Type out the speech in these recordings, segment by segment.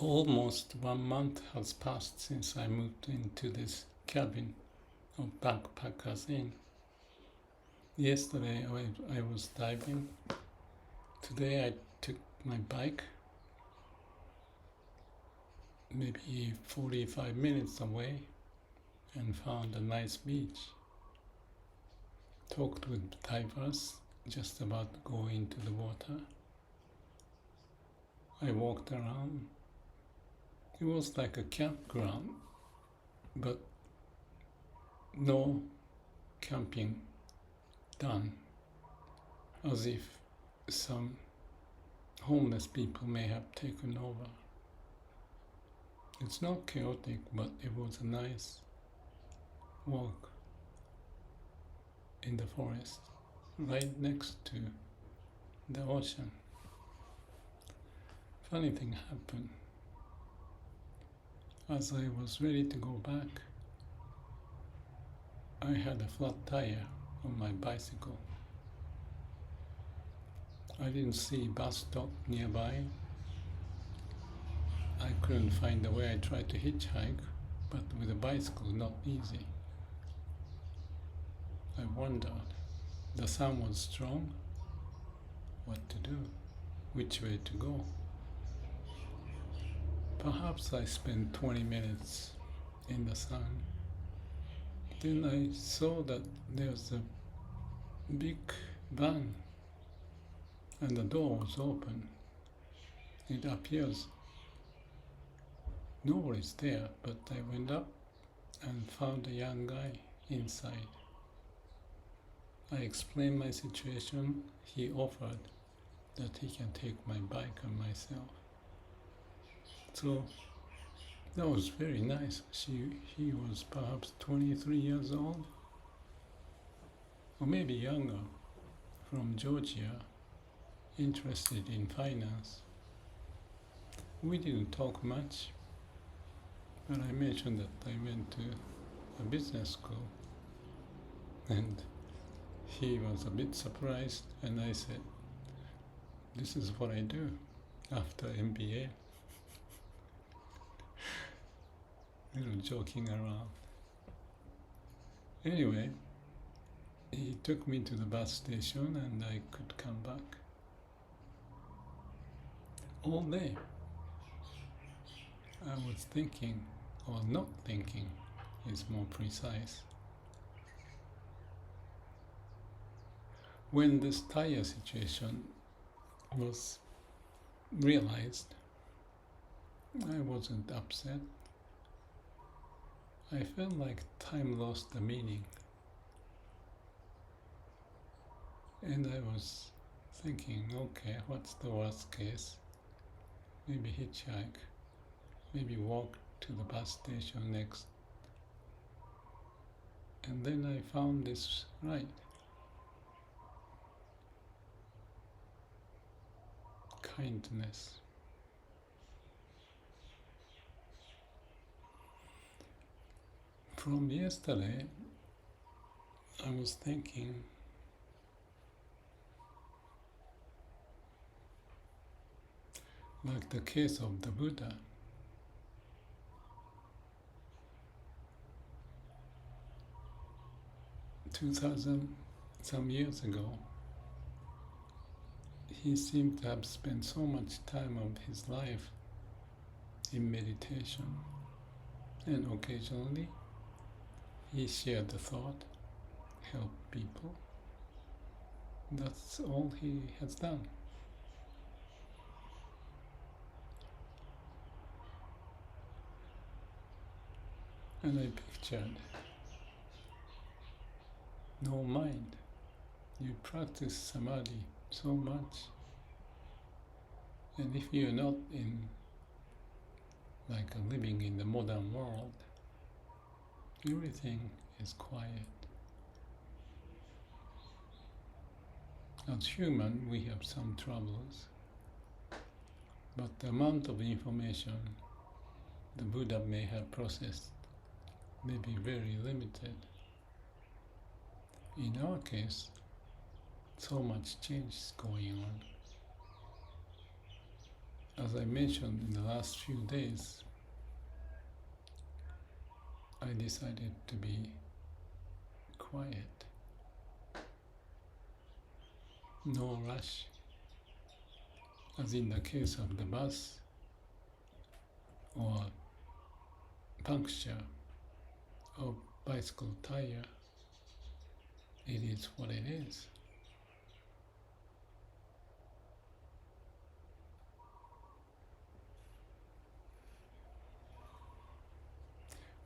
Almost 1 month has passed since I moved into this cabin of Backpackers Inn. Yesterday I was diving. Today I took my bike maybe 45 minutes away and found a nice beach. Talked with divers just about to go into the water. I walked around. It was like a campground, but no camping done, as if some homeless people may have taken over. It's not chaotic, but it was a nice walk in the forest, right next to the ocean. Funny thing happened. As I was ready to go back, I had a flat tire on my bicycle. I didn't see a bus stop nearby. I couldn't find the way. I tried to hitchhike, but with a bicycle, not easy. I wondered. The sun was strong. What to do? Which way to go? Perhaps I spent 20 minutes in the sun. Then I saw that there's a big van and the door was open. It appears nobody's there, but I went up and found a young guy inside. I explained my situation. He offered that he can take my bike and myself. So that was very nice. He was perhaps 23 years old, or maybe younger, from Georgia, interested in finance. We didn't talk much, but I mentioned that I went to a business school, and he was a bit surprised, and I said, "This is what I do after MBA." Joking around. Anyway, he took me to the bus station and I could come back. All day I was thinking, or not thinking is more precise. When this tire situation was realized, I wasn't upset. I felt like time lost the meaning. And I was thinking, okay, what's the worst case? Maybe hitchhike, maybe walk to the bus station next. And then I found this right. Kindness. From yesterday, I was thinking, like the case of the Buddha. Some years ago, he seemed to have spent so much time of his life in meditation, and occasionally he shared the thought, helped people. That's all he has done. And I pictured, no mind. You practice samadhi so much, and if you're not living in the modern world, everything is quiet. As human, we have some troubles, but the amount of information the Buddha may have processed may be very limited. In our case, so much change is going as I mentioned in the last few days, I decided to be quiet, no rush, as in the case of the bus or puncture of bicycle tire. It is what it is.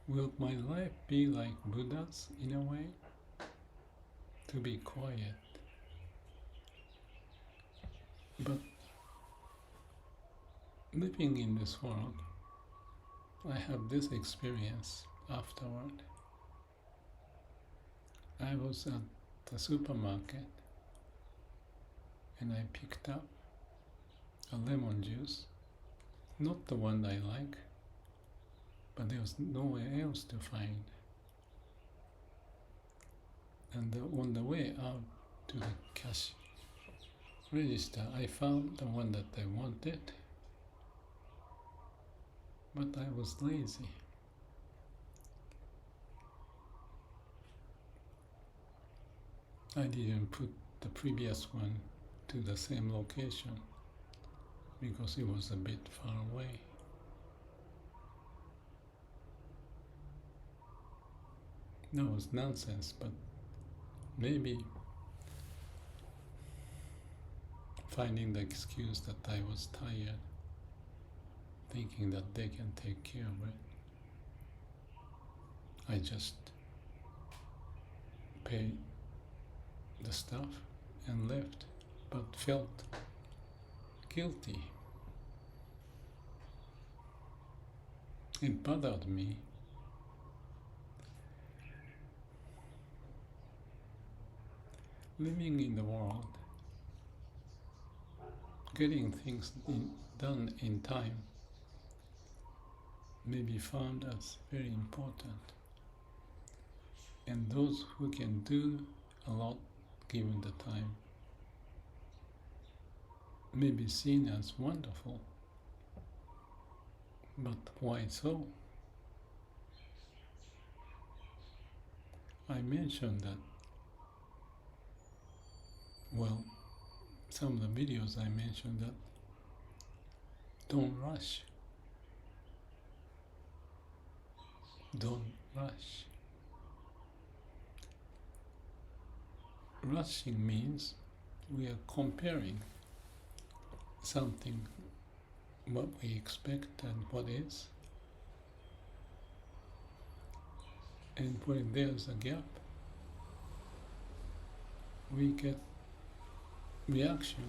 Will my life be like Buddha's in a way? To be quiet. But living in this world, I have this experience afterward. I was at the supermarket and I picked up a lemon juice, not the one I like, but there was nowhere else to find. And on the way out to the cash register, I found the one that I wanted, but I was lazy. I didn't put the previous one to the same location because it was a bit far away. That was nonsense, but maybe finding the excuse that I was tired, thinking that they can take care of it, I just paid the stuff and left, but felt guilty. It bothered me. Living in the world, getting things done in time may be found as very important, and those who can do a lot given the time may be seen as wonderful. But why so? I mentioned that, well, some of the videos I mentioned that don't rush. Don't rush. Rushing means we are comparing something, what we expect and what is, and when there's a gap, we get reaction.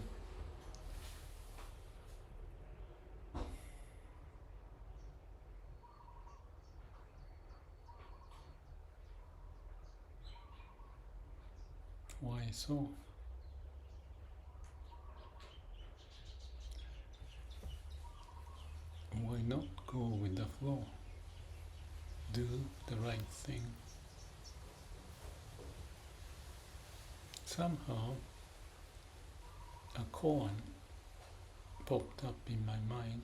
Why so? Why not go with the flow? Do the right thing. Somehow, a koan popped up in my mind.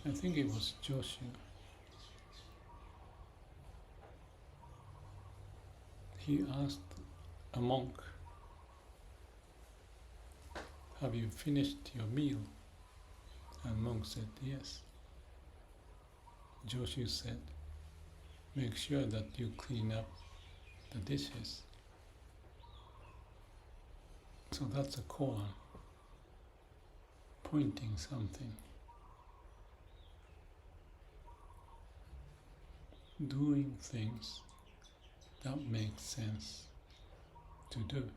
I think it was Joshu. He asked a monk, "Have you finished your meal?" And monk said, "Yes." Joshu said, "Make sure that you clean up the dishes." So that's a koan, pointing something. Doing things that make sense to do.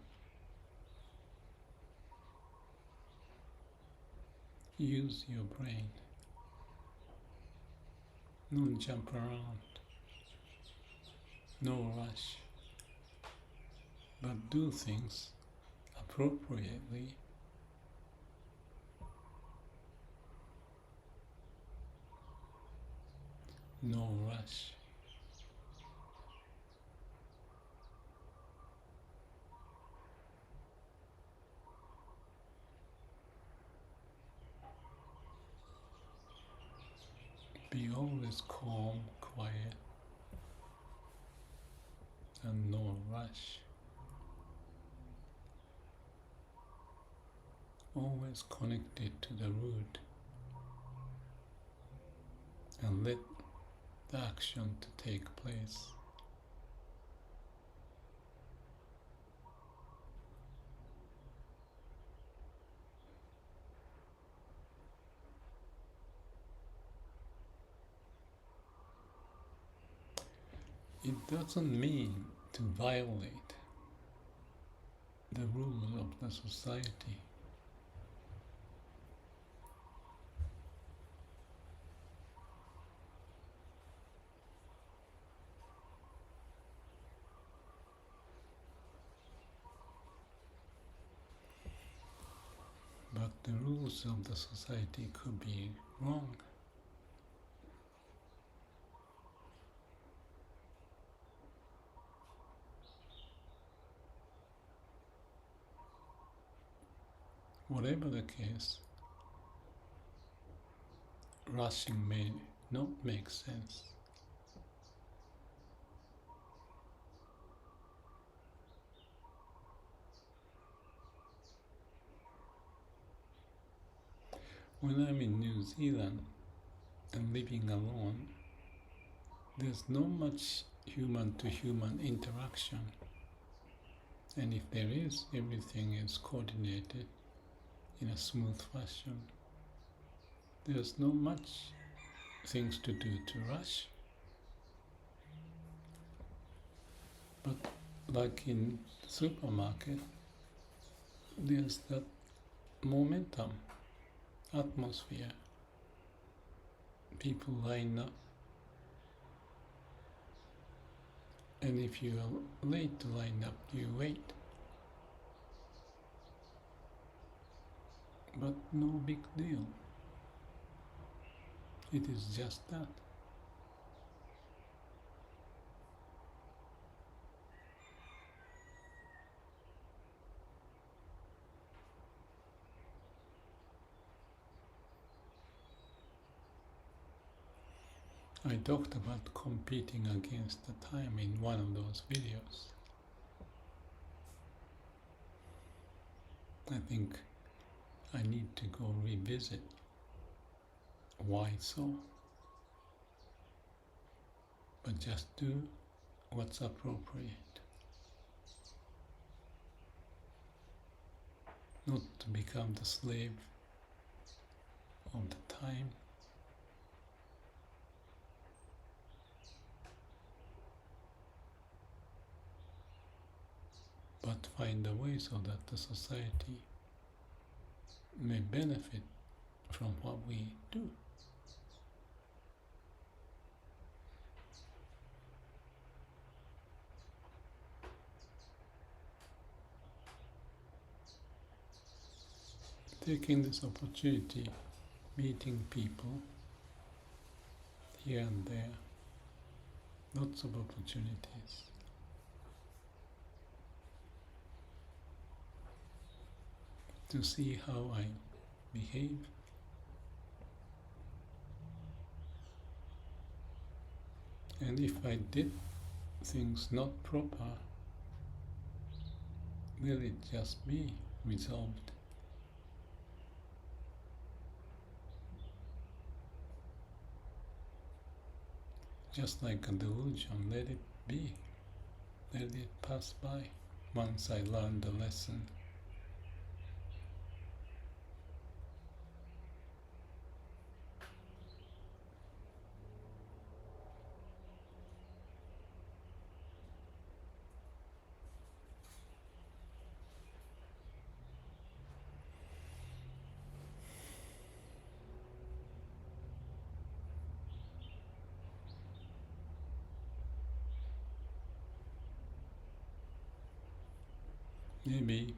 Use your brain. Don't jump around. No rush. But do things appropriately. No rush. be always calm, quiet, and no rush. Always connected to the root and let the action to take place. It doesn't mean to violate the rules of the society. But the rules of the society could be wrong. Whatever the case, rushing may not make sense. When I'm in New Zealand and living alone, there's not much human-to-human interaction. And if there is, everything is coordinated in a smooth fashion. There's not much things to do to rush. But like in the supermarket, there's that momentum, atmosphere. People line up. And if you are late to line up, you wait. But no big deal. It is just that. I talked about competing against the time in one of those videos. I think I need to go revisit why so. But just do what's appropriate. Not to become the slave of the time. But find a way so that the society may benefit from what we do. Taking this opportunity, meeting people here and there, lots of opportunities. To see how I behave. And if I did things not proper, will it just be resolved? Just like a delusion, let it be. Let it pass by once I learn the lesson. Maybe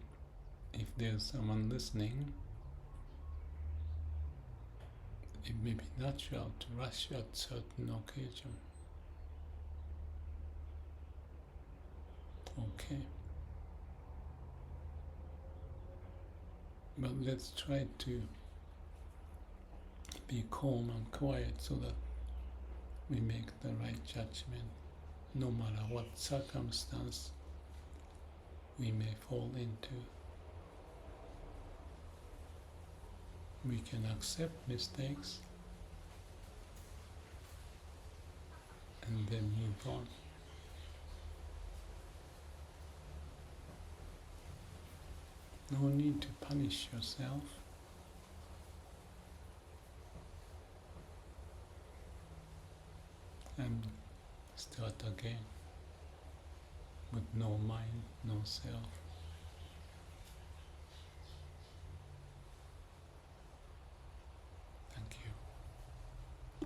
if there's someone listening, it may be natural to rush at certain occasion. Okay. But let's try to be calm and quiet so that we make the right judgment, no matter what circumstance we may fall into. We can accept mistakes and then move on. No need to punish yourself. And start again with no mind, no self.